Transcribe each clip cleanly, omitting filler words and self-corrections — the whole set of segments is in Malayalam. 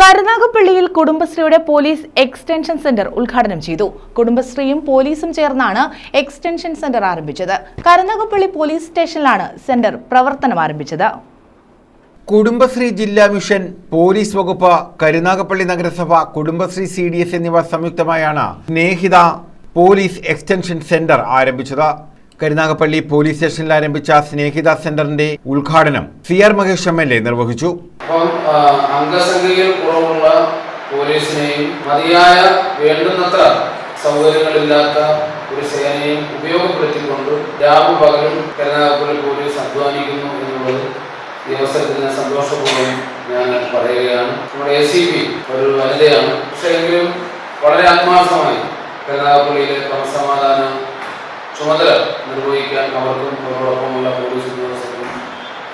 കരുനാഗപ്പള്ളിയിൽ കുടുംബശ്രീയുടെ പോലീസ് എക്സ്റ്റൻഷൻ സെന്റർ ഉദ്ഘാടനം ചെയ്തു. കുടുംബശ്രീയും പോലീസും ചേർന്നാണ് എക്സ്റ്റൻഷൻ സെന്റർ ആരംഭിച്ചത്. കരുനാഗപ്പള്ളി പോലീസ് സ്റ്റേഷനിലാണ് സെന്റർ പ്രവർത്തനം ആരംഭിച്ചത്. കുടുംബശ്രീ ജില്ലാ മിഷൻ, പോലീസ് വകുപ്പ്, കരുനാഗപ്പള്ളി നഗരസഭ, കുടുംബശ്രീ CDS എന്നിവ സംയുക്തമായാണ് സ്നേഹിത പോലീസ് എക്സ്റ്റൻഷൻ സെന്റർ ആരംഭിച്ചത്. കരുനാഗപ്പള്ളി പോലീസ് സ്റ്റേഷനിൽ ആരംഭിച്ച സ്നേഹിത സെന്ററിന്റെ ഉദ്ഘാടനം CR മഹേഷ് MLA നിർവഹിച്ചു. അംഗസംഖ്യയിൽ കുറവുള്ള പോലീസിനെയും മതിയായ വേണ്ടുന്നത്ര സൗകര്യങ്ങളില്ലാത്ത ഒരു സേനയും ഉപയോഗപ്പെടുത്തിക്കൊണ്ട് രാവും പകലും കരുനാഗപ്പള്ളി പോലീസ് അധ്വാനിക്കുന്നു എന്നുള്ളത് ഈ അവസരത്തിൽ ഞാൻ സന്തോഷപൂർവ്വം ഞാൻ പറയുകയാണ്. നമ്മുടെ ACP ഒരു വനിതയാണ്, പക്ഷേ എങ്കിലും വളരെ ആത്മാർത്ഥമായി കരുനാഗപ്പള്ളിയിലെ ക്രമസമാധാന ചുമതല നിർവഹിക്കാൻ അവർക്കും അവരോടൊപ്പമുള്ള പോലീസ് ഉദ്യോഗസ്ഥർക്കും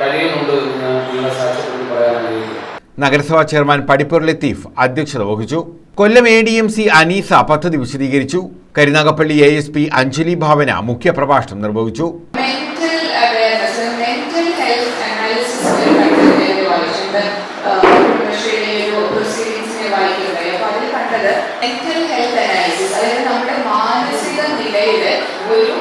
കഴിയുന്നുണ്ട് എന്ന് ഞാൻ നിങ്ങളെ സാക്ഷ്യപ്പെടുത്തി പറയാനാണ്. നഗരസഭാ ചെയർമാൻ പടിപ്പൂർ ലത്തീഫ് അധ്യക്ഷത വഹിച്ചു. കൊല്ലം ADMC അനീസ പദ്ധതി വിശദീകരിച്ചു. കരുനാഗപ്പള്ളി ASP അഞ്ജലി ഭാവന മുഖ്യപ്രഭാഷണം നിർവഹിച്ചു. ഒരു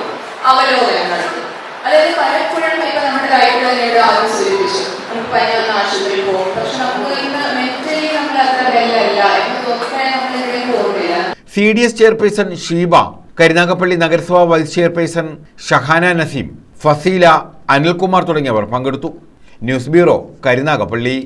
അവലോകനം നടത്തി. അതായത് പലപ്പോഴും ഇപ്പൊ നമ്മുടെ കാര്യങ്ങൾ ആദ്യം സൂചിപ്പിച്ചു, നമുക്ക് പനി വന്ന ആശുപത്രിയിൽ പോകും, പക്ഷെ നമുക്ക് ഇന്ന് മെന്റലി നമ്മൾ അത്ര വെല്ലല്ല എന്ന് തോന്നിക്കാൻ നമ്മൾ എവിടെയും പോകുന്നില്ല. CDS ചെയർപേഴ്സൺ ഷീബ, കരുനാഗപ്പള്ളി നഗരസഭാ വൈസ് ചെയർപേഴ്സൺ ഷഹാന നസീം, ഫസീല, അനിൽകുമാർ തുടങ്ങിയവർ പങ്കെടുത്തു. News bureau, Karunagappally.